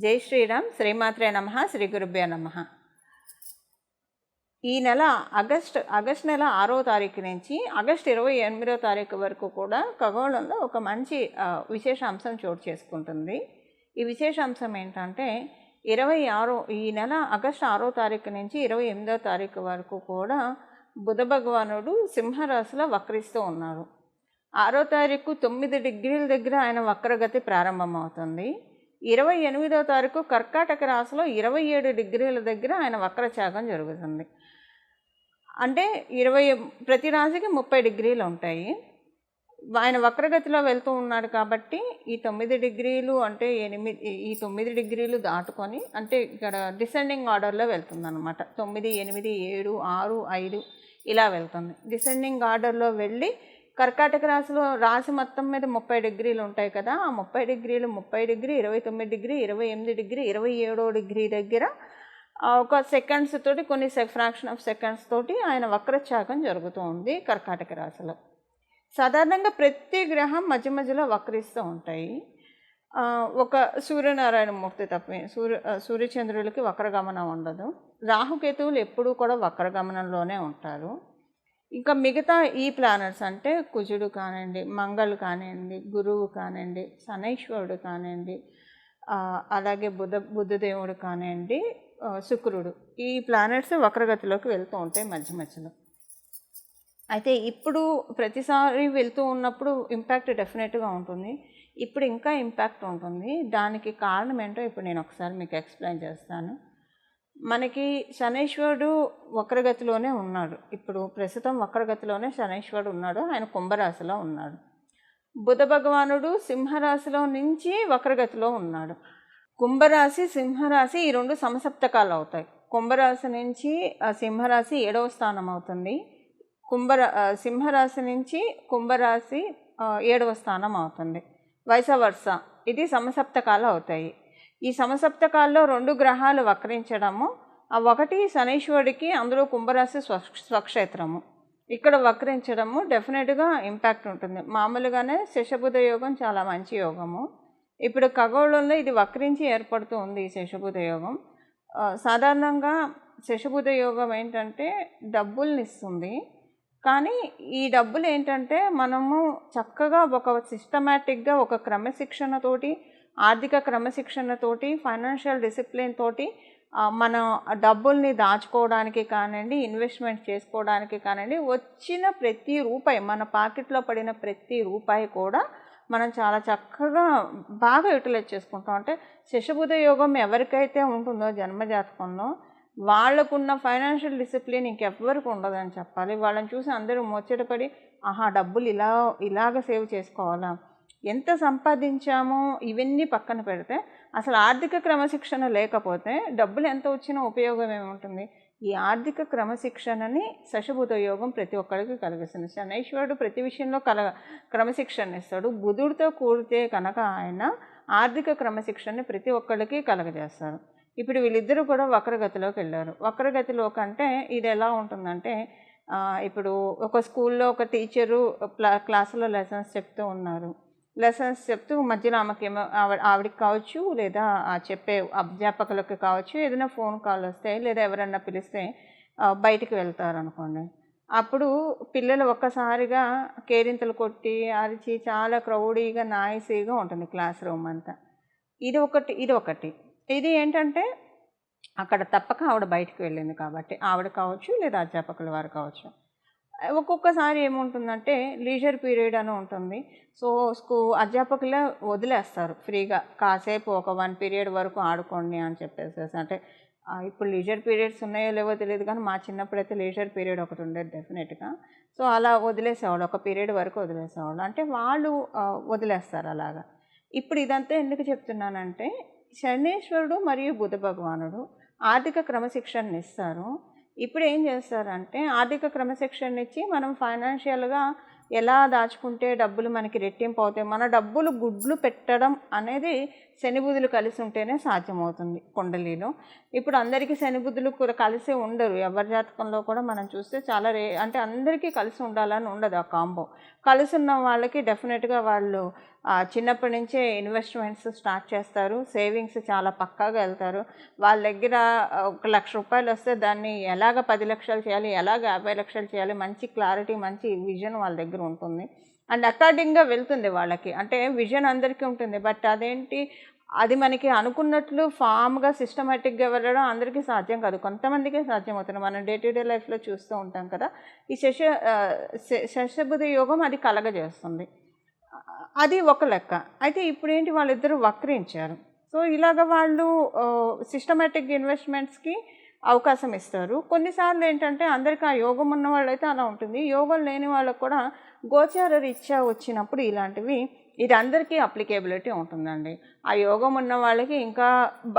జై శ్రీరామ్. శ్రీమాత్రే నమః. శ్రీ గురుభ్యో నమః. ఈ నెల ఆగస్ట్ నెల 6వ తారీఖు నుంచి ఆగస్ట్ 28వ తారీఖు వరకు కూడా ఖగోళంలో ఒక మంచి విశేషాంశం చోటు చేసుకుంటుంది. ఈ విశేషాంశం ఏంటంటే ఈ నెల ఆగస్ట్ 6వ తారీఖు నుంచి 28వ తారీఖు వరకు కూడా బుధ భగవానుడు సింహరాశిలో వక్రిస్తూ ఉన్నారు. 6వ తారీఖు 9 డిగ్రీల దగ్గర ఆయన వక్రగతి ప్రారంభమవుతుంది. 28వ తారీఖు కర్కాటక రాశిలో 27 డిగ్రీల దగ్గర ఆయన వక్రచాగం జరుగుతుంది. అంటే ప్రతి రాశికి 30 డిగ్రీలు ఉంటాయి. ఆయన వక్రగతిలో వెళ్తూ ఉన్నాడు కాబట్టి ఈ 9 డిగ్రీలు అంటే 9 డిగ్రీలు దాటుకొని అంటే ఇక్కడ డిసెండింగ్ ఆర్డర్లో వెళ్తుంది అనమాట. 9, 8, 7, 6, 5 ఇలా వెళ్తుంది. డిసెండింగ్ ఆర్డర్లో వెళ్ళి కర్కాటక రాశిలో రాశి మొత్తం మీద 30 డిగ్రీలు ఉంటాయి కదా. ఆ 30 డిగ్రీలు 30 డిగ్రీ, 29 డిగ్రీ, 28 డిగ్రీ, 27 డిగ్రీ దగ్గర ఒక సెకండ్స్ తోటి కొన్ని ఫ్రాక్షన్ ఆఫ్ సెకండ్స్ తోటి ఆయన వక్రచాగం జరుగుతూ ఉంది కర్కాటక రాశిలో. సాధారణంగా ప్రతి గ్రహం మధ్య మధ్యలో వక్రిస్తూ ఉంటాయి. ఒక సూర్యనారాయణమూర్తి తప్ప సూర్యచంద్రులకి వక్రగమనం ఉండదు. రాహుకేతువులు ఎప్పుడూ కూడా వక్రగమనంలోనే ఉంటారు. ఇంకా మిగతా ఈ ప్లానెట్స్ అంటే కుజుడు కానివ్వండి, మంగళ్ కానివ్వండి, గురువు కానివ్వండి, శనైశ్వరుడు కానివ్వండి, అలాగే బుధదేవుడు కానివ్వండి, శుక్రుడు, ఈ ప్లానెట్స్ వక్రగతిలోకి వెళ్తూ ఉంటాయి మధ్య మధ్యలో. అయితే ఇప్పుడు ప్రతిసారి వెళ్తూ ఉన్నప్పుడు ఇంపాక్ట్ డెఫినెట్గా ఉంటుంది. ఇప్పుడు ఇంకా ఇంపాక్ట్ ఉంటుంది. దానికి కారణం ఏంటో ఇప్పుడు నేను ఒకసారి మీకు ఎక్స్ప్లెయిన్ చేస్తాను. మనకి శనైశ్వరుడు వక్రగతిలోనే ఉన్నాడు. ఇప్పుడు ప్రస్తుతం వక్రగతిలోనే శనైశ్వరుడు ఉన్నాడు. ఆయన కుంభరాశిలో ఉన్నాడు. బుధ భగవానుడు సింహరాశిలో నుంచి వక్రగతిలో ఉన్నాడు. కుంభరాశి, సింహరాశి ఈ రెండు సమసప్తకాలు అవుతాయి. కుంభరాశి నుంచి సింహరాశి 7వ స్థానం అవుతుంది. సింహరాశి నుంచి కుంభరాశి 7వ స్థానం అవుతుంది. వైస వర్స ఇది సమసప్తకాలు అవుతాయి. ఈ సమసప్తకాల్లో 2 గ్రహాలు వక్రించడము, ఒకటి శనైశ్వరుడికి, అందులో కుంభరాశి స్వక్షేత్రము, ఇక్కడ వక్రించడము డెఫినెట్గా ఇంపాక్ట్ ఉంటుంది. మామూలుగానే శశబుధ యోగం చాలా మంచి యోగము. ఇప్పుడు ఖగోళంలో ఇది వక్రించి ఏర్పడుతూ ఉంది ఈ శశబుధ యోగం. సాధారణంగా శశబుధ యోగం ఏంటంటే డబ్బుల్ని ఇస్తుంది. కానీ ఈ డబ్బులు ఏంటంటే మనము చక్కగా ఒక సిస్టమేటిక్గా ఒక క్రమశిక్షణతోటి, ఆర్థిక క్రమశిక్షణతోటి, ఫైనాన్షియల్ డిసిప్లిన్ తోటి మనం డబ్బుల్ని దాచుకోవడానికి కానివ్వండి, ఇన్వెస్ట్మెంట్ చేసుకోవడానికి కానివ్వండి, వచ్చిన ప్రతి రూపాయి, మన పాకెట్లో పడిన ప్రతి రూపాయి కూడా మనం చాలా చక్కగా బాగా యూటిలైజ్ చేసుకుంటాం. అంటే శశబుధ యోగం ఎవరికైతే ఉంటుందో జన్మజాతకంలో వాళ్ళకున్న ఫైనాన్షియల్ డిసిప్లిన్ ఇంకెవ్వరికి ఉండదని చెప్పాలి. వాళ్ళని చూసి అందరూ ముచ్చటపడి డబ్బులు ఇలాగ సేవ్ చేసుకోవాలా, ఎంత సంపాదించామో ఇవన్నీ పక్కన పెడితే అసలు ఆర్థిక క్రమశిక్షణ లేకపోతే డబ్బులు ఎంత వచ్చినా ఉపయోగం ఏముంటుంది? ఈ ఆర్థిక క్రమశిక్షణని శశబుధ యోగం ప్రతి ఒక్కరికి కలిగిస్తుంది. శనైశ్వరుడు ప్రతి విషయంలో క్రమశిక్షణ ఇస్తాడు. బుధుడితో కూడితే కనుక ఆయన ఆర్థిక క్రమశిక్షణని ప్రతి ఒక్కరికి కలగజేస్తారు. ఇప్పుడు వీళ్ళిద్దరూ కూడా వక్రగతిలోకి వెళ్ళారు. వక్రగతిలో కంటే ఇది ఎలా ఉంటుందంటే, ఇప్పుడు ఒక స్కూల్లో ఒక టీచరు క్లాసులో లెసన్స్ చెప్తూ ఉన్నారు. లెసన్స్ చెప్తూ మధ్యలో ఆవిడకి కావచ్చు, లేదా చెప్పే అధ్యాపకులకు కావచ్చు, ఏదైనా ఫోన్ కాల్ వస్తే లేదా ఎవరన్నా పిలిస్తే బయటికి వెళ్తారు అనుకోండి. అప్పుడు పిల్లలు ఒక్కసారిగా కేరింతలు కొట్టి అరిచి చాలా క్రౌడీగా నాయిసీగా ఉంటుంది క్లాస్ రూమ్ అంతా. ఇది ఒకటి. ఇది ఏంటంటే అక్కడ తప్పక ఆవిడ బయటికి వెళ్ళింది కాబట్టి, ఆవిడ కావచ్చు లేదా అధ్యాపకుల వారు కావచ్చు. ఒక్కొక్కసారి ఏముంటుందంటే లీజర్ పీరియడ్ అని ఉంటుంది. సో అధ్యాపకులే వదిలేస్తారు ఫ్రీగా, కాసేపు ఒక 1 పీరియడ్ వరకు ఆడుకోండి అని చెప్పేసి. అంటే ఇప్పుడు లీజర్ పీరియడ్స్ ఉన్నాయో లేవో తెలియదు, కానీ మా చిన్నప్పుడైతే లీజర్ పీరియడ్ ఒకటి ఉండేది డెఫినెట్గా. సో అలా వదిలేసేవాళ్ళు, ఒక పీరియడ్ వరకు వదిలేసేవాళ్ళు. అంటే వాళ్ళు వదిలేస్తారు అలాగా. ఇప్పుడు ఇదంతా ఎందుకు చెప్తున్నానంటే, శనైశ్వరుడు మరియు బుధ భగవానుడు ఆర్థిక క్రమశిక్షణ ఇస్తారు. ఇప్పుడు ఏం చేస్తారంటే ఆర్థిక క్రమశిక్షణ ఇచ్చి మనం ఫైనాన్షియల్గా ఎలా దాచుకుంటే డబ్బులు మనకి రెట్టింపు అవుతాయి, మన డబ్బులు గుడ్లు పెట్టడం అనేది శని బుధులు కలిసి ఉంటేనే సాధ్యమవుతుంది కుండలిలో. ఇప్పుడు అందరికీ శని బుధులు కూడా కలిసి ఉండరు, ఎవరి జాతకంలో కూడా మనం చూస్తే చాలా అంటే అందరికీ కలిసి ఉండాలని ఉండదు ఆ కాంబో. కలిసి ఉన్న వాళ్ళకి డెఫినెట్గా వాళ్ళు చిన్నప్పటి నుంచే ఇన్వెస్ట్మెంట్స్ స్టార్ట్ చేస్తారు, సేవింగ్స్ చాలా పక్కాగా వెళ్తారు. వాళ్ళ దగ్గర ₹1,00,000 వస్తే దాన్ని ఎలాగ 10 లక్షలు చేయాలి, ఎలాగ 50 లక్షలు చేయాలి, మంచి క్లారిటీ, మంచి విజన్ వాళ్ళ దగ్గర ఉంటుంది. అండ్ అకార్డింగ్గా వెళ్తుంది వాళ్ళకి. అంటే విజన్ అందరికీ ఉంటుంది, బట్ అదేంటి, అది మనకి అనుకున్నట్లు ఫామ్గా సిస్టమేటిక్గా వెళ్ళడం అందరికీ సాధ్యం కాదు, కొంతమందికే సాధ్యం అవుతుంది. మనం డే టు డే లైఫ్లో చూస్తూ ఉంటాం కదా. ఈ శశబుధ యోగం అది కలగజేస్తుంది, అది ఒక లెక్క. అయితే ఇప్పుడు ఏంటి, వాళ్ళిద్దరూ వక్రించారు. సో ఇలాగ వాళ్ళు సిస్టమేటిక్ ఇన్వెస్ట్మెంట్స్కి అవకాశం ఇస్తారు. కొన్నిసార్లు ఏంటంటే అందరికీ ఆ యోగం ఉన్న వాళ్ళైతే అలా ఉంటుంది, యోగం లేని వాళ్ళకు కూడా గోచార రీత్యా వచ్చినప్పుడు ఇలాంటివి ఇది అందరికీ అప్లికేబిలిటీ ఉంటుందండి. ఆ యోగం ఉన్న వాళ్ళకి ఇంకా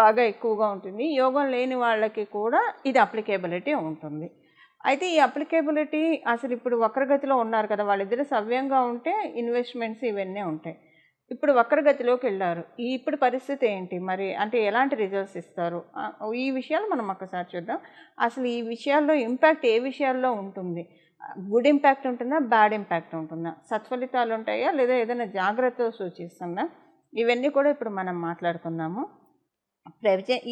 బాగా ఎక్కువగా ఉంటుంది, యోగం లేని వాళ్ళకి కూడా ఇది అప్లికేబిలిటీ ఉంటుంది. అయితే ఈ అప్లికేబిలిటీ అసలు ఇప్పుడు వక్రగతిలో ఉన్నారు కదా, వాళ్ళిద్దరు సవ్యంగా ఉంటే ఇన్వెస్ట్మెంట్స్ ఇవన్నీ ఉంటాయి. ఇప్పుడు వక్రగతిలోకి వెళ్ళారు, ఇప్పుడు పరిస్థితి ఏంటి మరి, అంటే ఎలాంటి రిజల్ట్స్ ఇస్తారు, ఈ విషయాలు మనం ఒక్కసారి చూద్దాం. అసలు ఈ విషయాల్లో ఇంపాక్ట్ ఏ విషయాల్లో ఉంటుంది, గుడ్ ఇంపాక్ట్ ఉంటుందా, బ్యాడ్ ఇంపాక్ట్ ఉంటుందా, సత్ఫలితాలు ఉంటాయా లేదా ఏదైనా జాగ్రత్తలు సూచిస్తుందా, ఇవన్నీ కూడా ఇప్పుడు మనం మాట్లాడుకుందాము.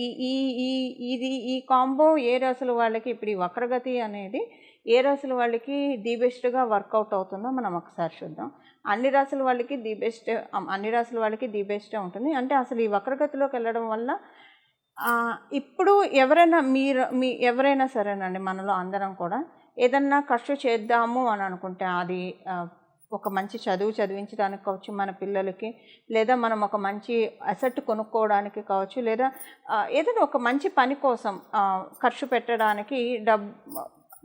ఈ ఈ ఈ ఇది ఈ కాంబో ఏ రాశుల వాళ్ళకి, ఇప్పుడు ఈ వక్రగతి అనేది ఏ రాశుల వాళ్ళకి ది బెస్ట్గా వర్కౌట్ అవుతుందో మనం ఒకసారి చూద్దాం. అన్ని రాశుల వాళ్ళకి ది బెస్టే ఉంటుంది. అంటే అసలు ఈ వక్రగతిలోకి వెళ్ళడం వల్ల ఇప్పుడు ఎవరైనా ఎవరైనా సరేనండి, మనలో అందరం కూడా ఏదన్నా ఖర్చు చేద్దాము అని అనుకుంటే, అది ఒక మంచి చదువు చదివించడానికి కావచ్చు మన పిల్లలకి, లేదా మనం ఒక మంచి అసెట్ కొనుక్కోవడానికి కావచ్చు, లేదా ఏదైనా ఒక మంచి పని కోసం ఖర్చు పెట్టడానికి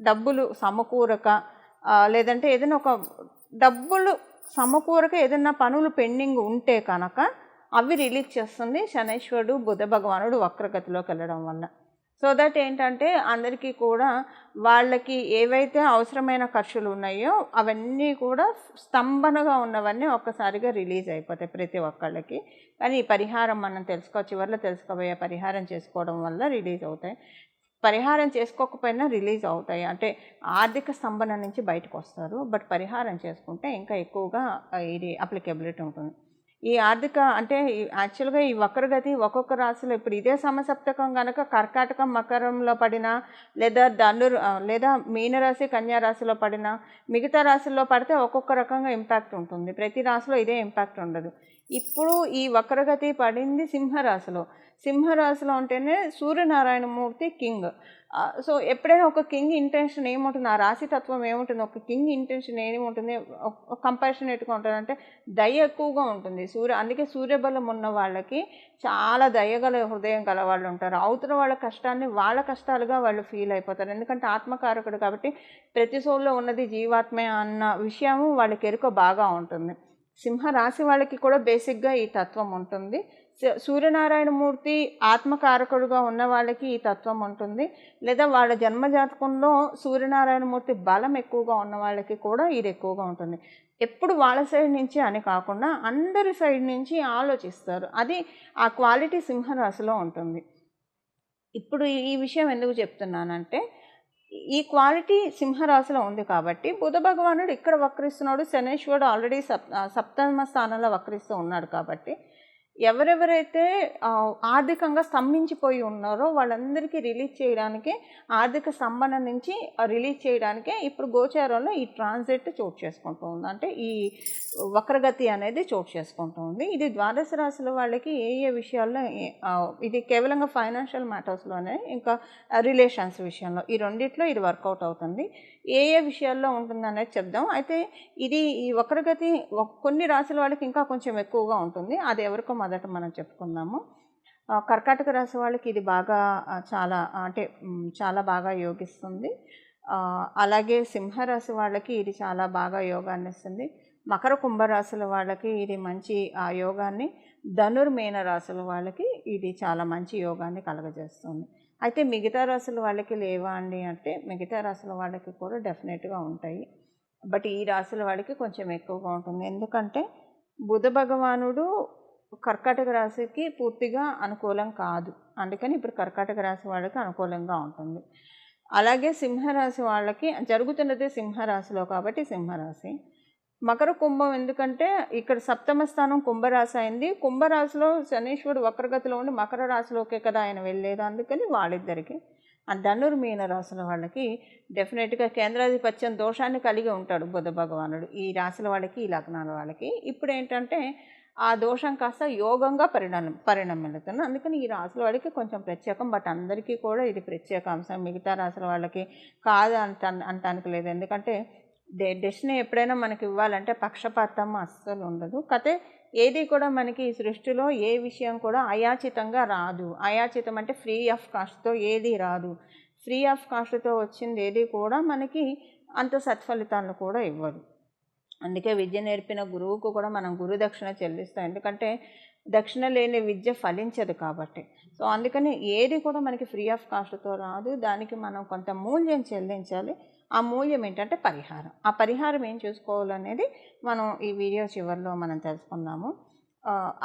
డబ్బులు సమకూరక, లేదంటే ఏదైనా ఒక డబ్బులు సమకూరక ఏదైనా పనులు పెండింగ్ ఉంటే కనుక అవి రిలీజ్ చేస్తుంది శనైశ్వరుడు బుధ భగవానుడు వక్రగతిలోకి వెళ్ళడం వల్ల. సో దట్ ఏంటంటే అందరికీ కూడా వాళ్ళకి ఏవైతే అవసరమైన ఖర్చులు ఉన్నాయో అవన్నీ కూడా స్తంభనగా ఉన్నవన్నీ ఒక్కసారిగా రిలీజ్ అయిపోతాయి ప్రతి ఒక్కళ్ళకి. కానీ ఈ పరిహారం మనం చివరిలో తెలుసుకోబోయే పరిహారం చేసుకోవడం వల్ల రిలీజ్ అవుతాయి. పరిహారం చేసుకోకపోయినా రిలీజ్ అవుతాయి, అంటే ఆర్థిక స్తంభన నుంచి బయటకు వస్తారు. బట్ పరిహారం చేసుకుంటే ఇంకా ఎక్కువగా ఇది అప్లికేబిలిటీ ఉంటుంది. ఈ ఆర్థిక అంటే యాక్చువల్గా ఈ వక్రగతి ఒక్కొక్క రాశిలో, ఇప్పుడు ఇదే సమసప్తకం కనుక కర్కాటకం మకరంలో పడినా, లేదా మీనరాశి కన్యారాశిలో పడినా, మిగతా రాశుల్లో పడితే ఒక్కొక్క రకంగా ఇంపాక్ట్ ఉంటుంది, ప్రతి రాశిలో ఇదే ఇంపాక్ట్ ఉండదు. ఇప్పుడు ఈ వక్రగతి పడింది సింహరాశిలో ఉంటేనే సూర్యనారాయణమూర్తి కింగ్. సో ఎప్పుడైనా ఒక కింగ్ ఇంటెన్షన్ ఏముంటుంది, ఆ రాశితత్వం ఏముంటుంది, ఒక కింగ్ ఇంటెన్షన్ ఏముంటుంది, కంపాషనేట్గా ఉంటుంది, అంటే దయ ఎక్కువగా ఉంటుంది. అందుకే సూర్యబలం ఉన్న వాళ్ళకి చాలా దయగల హృదయం గల వాళ్ళు ఉంటారు. అవతల వాళ్ళ కష్టాన్ని వాళ్ళ కష్టాలుగా వాళ్ళు ఫీల్ అయిపోతారు, ఎందుకంటే ఆత్మకారకుడు కాబట్టి ప్రతి సోల్లో ఉన్నది జీవాత్మే అన్న విషయము వాళ్ళకి ఎరుక బాగా ఉంటుంది. సింహరాశి వాళ్ళకి కూడా బేసిక్గా ఈ తత్వం ఉంటుంది. సూర్యనారాయణమూర్తి ఆత్మకారకుడుగా ఉన్న వాళ్ళకి ఈ తత్వం ఉంటుంది, లేదా వాళ్ళ జన్మజాతకంలో సూర్యనారాయణమూర్తి బలం ఎక్కువగా ఉన్న వాళ్ళకి కూడా ఇది ఎక్కువగా ఉంటుంది. ఎప్పుడు వాళ్ళ సైడ్ నుంచి అని కాకుండా అందరి సైడ్ నుంచి ఆలోచిస్తారు, అది ఆ క్వాలిటీ సింహరాశిలో ఉంటుంది. ఇప్పుడు ఈ విషయం ఎందుకు చెప్తున్నానంటే, ఈ క్వాలిటీ సింహరాశిలో ఉంది కాబట్టి బుధ భగవానుడు ఇక్కడ వక్రిస్తున్నాడు, శనైశ్వరుడు ఆల్రెడీ సప్తమ స్థానంలో వక్రిస్తూ ఉన్నాడు కాబట్టి ఎవరెవరైతే ఆర్థికంగా స్తంభించిపోయి ఉన్నారో వాళ్ళందరికీ రిలీజ్ చేయడానికే, ఆర్థిక స్తంభన నుంచి రిలీజ్ చేయడానికే ఇప్పుడు గోచారంలో ఈ ట్రాన్సిట్ చోటు చేసుకుంటూ ఉంది, అంటే ఈ వక్రగతి అనేది చోటు చేసుకుంటూ ఉంది. ఇది ద్వాదశ రాశుల వాళ్ళకి ఏ విషయాల్లో, ఇది కేవలంగా ఫైనాన్షియల్ మ్యాటర్స్లోనే, ఇంకా రిలేషన్స్ విషయంలో, ఈ రెండిట్లో ఇది వర్కౌట్ అవుతుంది. ఏ విషయాల్లో ఉంటుందనేది చెప్దాం. అయితే ఈ వక్రగతి కొన్ని రాశుల వాళ్ళకి ఇంకా కొంచెం ఎక్కువగా ఉంటుంది, అది ఎవరికో మొదట మనం చెప్పుకుందాము. కర్కాటక రాశి వాళ్ళకి ఇది బాగా చాలా బాగా యోగిస్తుంది. అలాగే సింహరాశి వాళ్ళకి ఇది చాలా బాగా యోగాన్ని ఇస్తుంది. మకర కుంభరాశుల వాళ్ళకి ఇది మంచి యోగాన్ని, ధనుర్మీన రాశుల వాళ్ళకి ఇది చాలా మంచి యోగాన్ని కలగజేస్తుంది. అయితే మిగతా రాశుల వాళ్ళకి లేవా అండి అంటే, మిగతా రాశుల వాళ్ళకి కూడా డెఫినెట్గా ఉంటాయి. బట్ ఈ రాశుల వాడికి కొంచెం ఎక్కువగా ఉంటుంది. ఎందుకంటే బుధ భగవానుడు కర్కాటక రాశికి పూర్తిగా అనుకూలం కాదు. అందుకని ఇప్పుడు కర్కాటక రాశి వాళ్ళకి అనుకూలంగా ఉంటుంది. అలాగే సింహరాశి వాళ్ళకి జరుగుతున్నది సింహరాశిలో కాబట్టి సింహరాశి. మకర కుంభం ఎందుకంటే ఇక్కడ సప్తమ స్థానం కుంభరాశి అయింది. కుంభరాశిలో శనీశ్వరుడు వక్రగతిలో ఉండి మకర రాశిలోకే కదా ఆయన వెళ్ళేది. అందుకని వాళ్ళిద్దరికి. ధనుర్ మీన రాశుల వాళ్ళకి డెఫినెట్గా కేంద్రాధిపత్యం దోషాన్ని కలిగి ఉంటాడు బుధ భగవానుడు ఈ రాశుల వాళ్ళకి, ఈ లగ్నాల వాళ్ళకి. ఇప్పుడు ఏంటంటే ఆ దోషం కాస్త యోగంగా పరిణమిల్లుతుంది. అందుకని ఈ రాశుల వాళ్ళకి కొంచెం ప్రత్యేకం. బట్ అందరికీ కూడా ఇది ప్రత్యేక అంశం. మిగతా రాశుల వాళ్ళకి కాదు అంటానికి లేదు. ఎందుకంటే డెస్టినీ ఎప్పుడైనా మనకి ఇవ్వాలంటే పక్షపాతం అస్సలు ఉండదు. కతే ఏది కూడా మనకి ఈ సృష్టిలో ఏ విషయం కూడా అయాచితంగా రాదు. అయాచితం అంటే ఫ్రీ ఆఫ్ కాస్ట్తో ఏది రాదు. ఫ్రీ ఆఫ్ కాస్ట్తో వచ్చింది ఏది కూడా మనకి అంత సత్ఫలితాలను కూడా ఇవ్వదు. అందుకే విద్య నేర్పిన గురువుకు కూడా మనం గురుదక్షిణ చెల్లిస్తాం. ఎందుకంటే దక్షిణ లేని విద్య ఫలించదు కాబట్టి. సో అందుకని ఏది కూడా మనకి ఫ్రీ ఆఫ్ కాస్ట్తో రాదు. దానికి మనం కొంత మూల్యం చెల్లించాలి. ఆ మూల్యం ఏంటంటే పరిహారం. ఆ పరిహారం ఏం చూసుకోవాలనేది మనం ఈ వీడియో చివరిలో మనం తెలుసుకుందాము.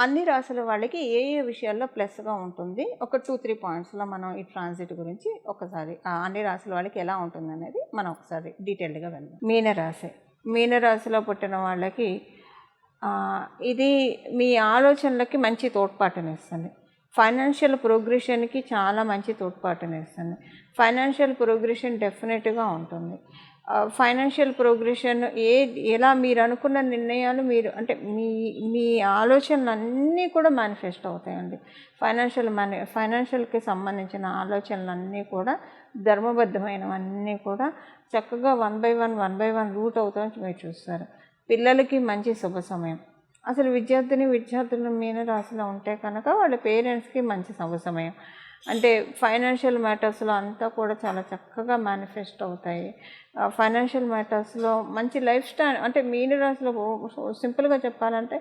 అన్ని రాశుల వాళ్ళకి ఏ ఏ విషయాల్లో ప్లస్గా ఉంటుంది ఒక 2-3 పాయింట్స్లో మనం ఈ ట్రాన్సిట్ గురించి ఒకసారి అన్ని రాశుల వాళ్ళకి ఎలా ఉంటుంది అనేది మనం ఒకసారి డీటెయిల్డ్గా వెళ్దాం. మీనరాశిలో పుట్టిన వాళ్ళకి ఇది మీ ఆలోచనలకి మంచి తోడ్పాటునిస్తుంది. ఫైనాన్షియల్ ప్రోగ్రెషన్కి చాలా మంచి తోడ్పాటునిస్తుంది. ఫైనాన్షియల్ ప్రోగ్రెషన్ డెఫినెట్గా ఉంటుంది. ఫైనాన్షియల్ ప్రోగ్రెషన్ ఎలా మీరు అనుకున్న నిర్ణయాలు మీరు అంటే మీ ఆలోచనలు అన్నీ కూడా మేనిఫెస్ట్ అవుతాయండి. ఫైనాన్షియల్కి సంబంధించిన ఆలోచనలన్నీ కూడా ధర్మబద్ధమైనవన్నీ కూడా చక్కగా 1 by 1 రూట్ అవుతామని మీరు చూస్తారు. పిల్లలకి మంచి శుభ సమయం. అసలు విద్యార్థులు మీనరాశిలో ఉంటే కనుక వాళ్ళ పేరెంట్స్కి మంచి శుభ సమయం. అంటే ఫైనాన్షియల్ మ్యాటర్స్లో అంతా కూడా చాలా చక్కగా మేనిఫెస్ట్ అవుతాయి. ఫైనాన్షియల్ మ్యాటర్స్లో మంచి లైఫ్ స్టైల్ అంటే మీనరాశిలో సింపుల్గా చెప్పాలంటే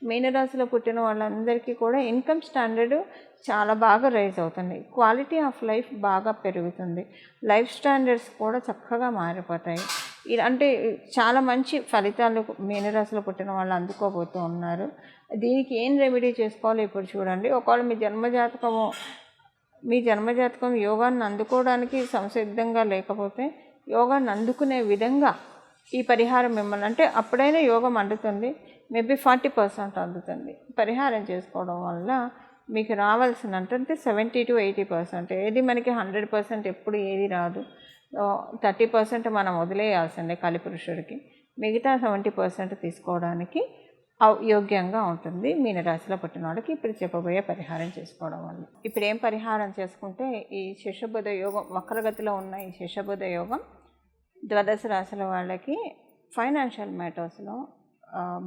మీనరాశిలో పుట్టిన వాళ్ళందరికీ కూడా ఇన్కమ్ స్టాండర్డ్ చాలా బాగా రైజ్ అవుతుంది. క్వాలిటీ ఆఫ్ లైఫ్ బాగా పెరుగుతుంది. లైఫ్ స్టాండర్డ్స్ కూడా చక్కగా మారిపోతాయి. అంటే చాలా మంచి ఫలితాలు మీనరాశిలో పుట్టిన వాళ్ళు అందుకోబోతూ ఉన్నారు. దీనికి ఏం రెమెడీ చేసుకోవాలో ఇప్పుడు చూడండి. ఒకవేళ మీ జన్మజాతకం యోగాన్ని అందుకోవడానికి సంసిద్ధంగా లేకపోతే యోగాన్ని అందుకునే విధంగా ఈ పరిహారం మిమ్మల్ని అంటే అప్పుడైనా యోగం అందుతుంది, మేబీ 40% అందుతుంది. పరిహారం చేసుకోవడం వల్ల మీకు రావాల్సిన అంటే 70 to 80%. ఏది మనకి 100% ఎప్పుడు ఏది రాదు. 30% మనం వదిలేయాల్సిందే కలిపురుషుడికి. మిగతా 70% తీసుకోవడానికి యోగ్యంగా ఉంటుంది మీనరాశిలో పుట్టిన వాళ్ళకి. ఇప్పుడు చెప్పబోయే పరిహారం చేసుకోవడం వల్ల ఇప్పుడు ఏం పరిహారం చేసుకుంటే ఈ శిషబుధ యోగం వక్రగతిలో ఉన్న ఈ శిషబుధ యోగం ద్వాదశ రాశుల వాళ్ళకి ఫైనాన్షియల్ మ్యాటర్స్లో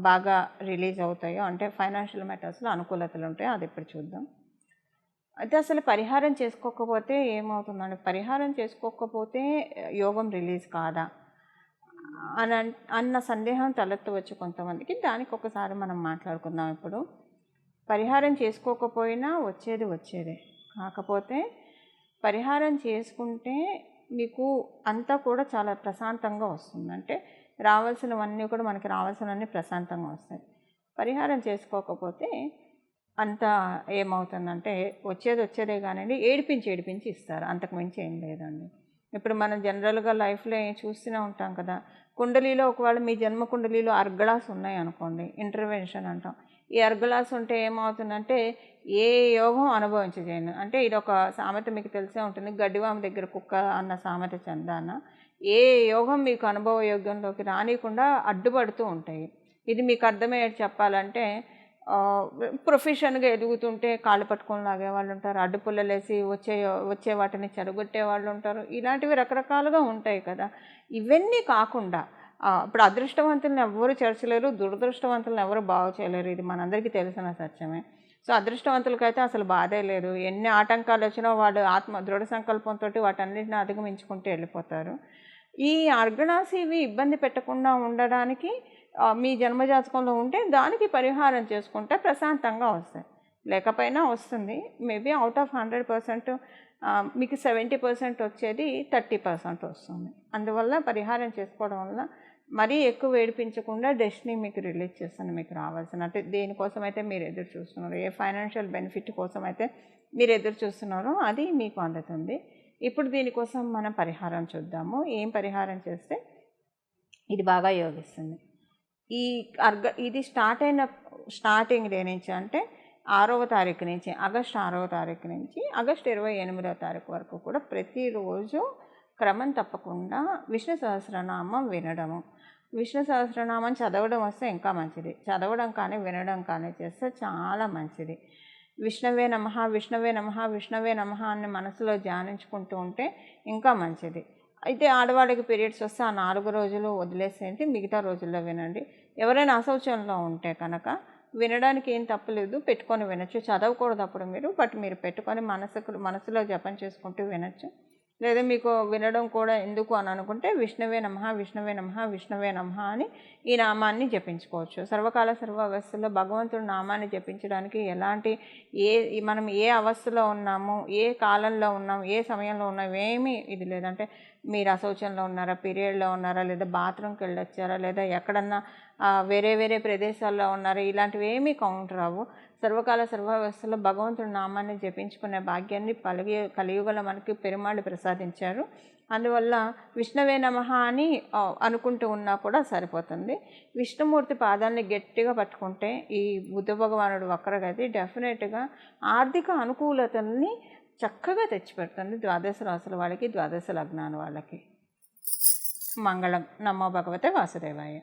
బాగా రిలీజ్ అవుతాయో అంటే ఫైనాన్షియల్ మ్యాటర్స్లో అనుకూలతలు ఉంటాయో అది ఇప్పుడు చూద్దాం. అయితే అసలు పరిహారం చేసుకోకపోతే ఏమవుతుందండి? పరిహారం చేసుకోకపోతే యోగం రిలీజ్ కాదా అన్న సందేహం తలెత్తవచ్చు కొంతమందికి. దానికి ఒకసారి మనం మాట్లాడుకుందాం. ఇప్పుడు పరిహారం చేసుకోకపోయినా వచ్చేదే. కాకపోతే పరిహారం చేసుకుంటే మీకు అంతా కూడా చాలా ప్రశాంతంగా వస్తుంది. అంటే రావాల్సినవన్నీ కూడా మనకి రావాల్సినవన్నీ ప్రశాంతంగా వస్తాయి. పరిహారం చేసుకోకపోతే అంతా ఏమవుతుందంటే వచ్చేదే కానివ్వండి ఏడిపించి ఇస్తారు. అంతకుమించి ఏం లేదండి. ఇప్పుడు మనం జనరల్గా లైఫ్లో చూస్తూనే ఉంటాం కదా. కుండలీలో ఒకవేళ మీ జన్మ కుండలీలో అర్గళాస్ ఉన్నాయి అనుకోండి, ఇంటర్వెన్షన్ అంటాం. ఈ అర్గళాస్ ఉంటే ఏమవుతుందంటే ఏ యోగం అనుభవించజేయను. అంటే ఇది ఒక సామెత మీకు తెలిసే ఉంటుంది, గడ్డివామ దగ్గర కుక్క అన్న సామెత చందాన. ఏ యోగం మీకు అనుభవ యోగ్యంలోకి రానికుండా అడ్డుపడుతూ ఉంటాయి. ఇది మీకు అర్థమయ్యేది చెప్పాలంటే ప్రొఫెషన్గా ఎదుగుతుంటే కాళ్ళు పట్టుకొని లాగే వాళ్ళు ఉంటారు, అడ్డుపుల్లలేసి వచ్చే వాటిని చెడగొట్టే వాళ్ళు ఉంటారు. ఇలాంటివి రకరకాలుగా ఉంటాయి కదా. ఇవన్నీ కాకుండా ఇప్పుడు అదృష్టవంతులను ఎవరు చేర్చలేరు, దురదృష్టవంతులను ఎవరు బాగు చేయలేరు. ఇది మనందరికీ తెలిసిన సత్యమే. సో అదృష్టవంతులకైతే అసలు బాధే లేదు. ఎన్ని ఆటంకాలు వచ్చినా వాళ్ళు దృఢ సంకల్పంతో వాటన్నిటిని అధిగమించుకుంటూ వెళ్ళిపోతారు. ఈ అర్గణాసి ఇవి ఇబ్బంది పెట్టకుండా ఉండడానికి మీ జన్మజాతకంలో ఉంటే దానికి పరిహారం చేసుకుంటే ప్రశాంతంగా వస్తాయి. లేకపోయినా వస్తుంది. మేబీ అవుట్ ఆఫ్ 100% మీకు 70% వచ్చేది 30% వస్తుంది. అందువల్ల పరిహారం చేసుకోవడం వల్ల మరీ ఎక్కువ ఏడిపించకుండా డెస్టినీ మీకు రిలీజ్ చేస్తుంది. మీకు రావాల్సిన అంటే దేనికోసం అయితే మీరు ఎదురు చూస్తున్నారో, ఏ ఫైనాన్షియల్ బెనిఫిట్ కోసం అయితే మీరు ఎదురు చూస్తున్నారో అది మీకు అందుతుంది. ఇప్పుడు దీనికోసం మనం పరిహారం చూద్దాము. ఏం పరిహారం చేస్తే ఇది బాగా యోగిస్తుంది. ఈ ఇది స్టార్టింగ్ డే నుంచి అంటే 6వ తారీఖు నుంచి ఆగస్టు 6వ తారీఖు నుంచి ఆగస్టు 28వ తారీఖు వరకు కూడా ప్రతిరోజు క్రమం తప్పకుండా విష్ణు సహస్రనామం వినడము. విష్ణు సహస్రనామం చదవడం వస్తే ఇంకా మంచిది. చదవడం కానీ వినడం కానీ చేస్తే చాలా మంచిది. విష్ణవే నమః విష్ణవే నమః విష్ణవే నమః అని మనసులో ధ్యానించుకుంటూ ఉంటే ఇంకా మంచిది. అయితే ఆడవాళ్ళకి పీరియడ్స్ వస్తే ఆ 4 రోజులు వదిలేసేయండి, మిగతా రోజుల్లో వినండి. ఎవరైనా అశౌచంలో ఉంటే కనుక వినడానికి ఏం తప్పులేదు, పెట్టుకొని వినొచ్చు. చదవకూడదు అప్పుడు మీరు, బట్ మీరు పెట్టుకొని మనసులో జపం చేసుకుంటూ వినొచ్చు. లేదా మీకు వినడం కూడా ఎందుకు అని అనుకుంటే విష్ణవే నమః విష్ణవే నమః విష్ణవే నమః అని ఈ నామాన్ని జపించుకోవచ్చు. సర్వకాల సర్వావస్థల్లో భగవంతుడి నామాన్ని జపించడానికి మనం ఏ అవస్థలో ఉన్నాము, ఏ కాలంలో ఉన్నాం, ఏ సమయంలో ఉన్నాం ఏమీ ఇది లేదంటే మీరు అశౌచంలో ఉన్నారా, పీరియడ్లో ఉన్నారా, లేదా బాత్రూమ్కి వెళ్ళొచ్చారా, లేదా ఎక్కడన్నా వేరే వేరే ప్రదేశాల్లో ఉన్నారా, ఇలాంటివి ఏమీ కౌంట్ రావు. సర్వకాల సర్వావస్థలో భగవంతుడి నామాన్ని జపించుకునే భాగ్యాన్ని కలియుగంలో మనకి పెరుమాళ్ళు ప్రసాదించారు. అందువల్ల విష్ణవే నమః అని అనుకుంటూ ఉన్నా కూడా సరిపోతుంది. విష్ణుమూర్తి పాదాలని గట్టిగా పట్టుకుంటే ఈ బుద్ధ భగవానుడు వక్రగతి డెఫినెట్గా ఆర్థిక అనుకూలతల్ని చక్కగా తెచ్చిపెడుతుంది. ద్వాదశ రాశుల వాళ్ళకి, ద్వాదశ లగ్నాల వాళ్ళకి. మంగళం. నమో భగవతే వాసుదేవాయ.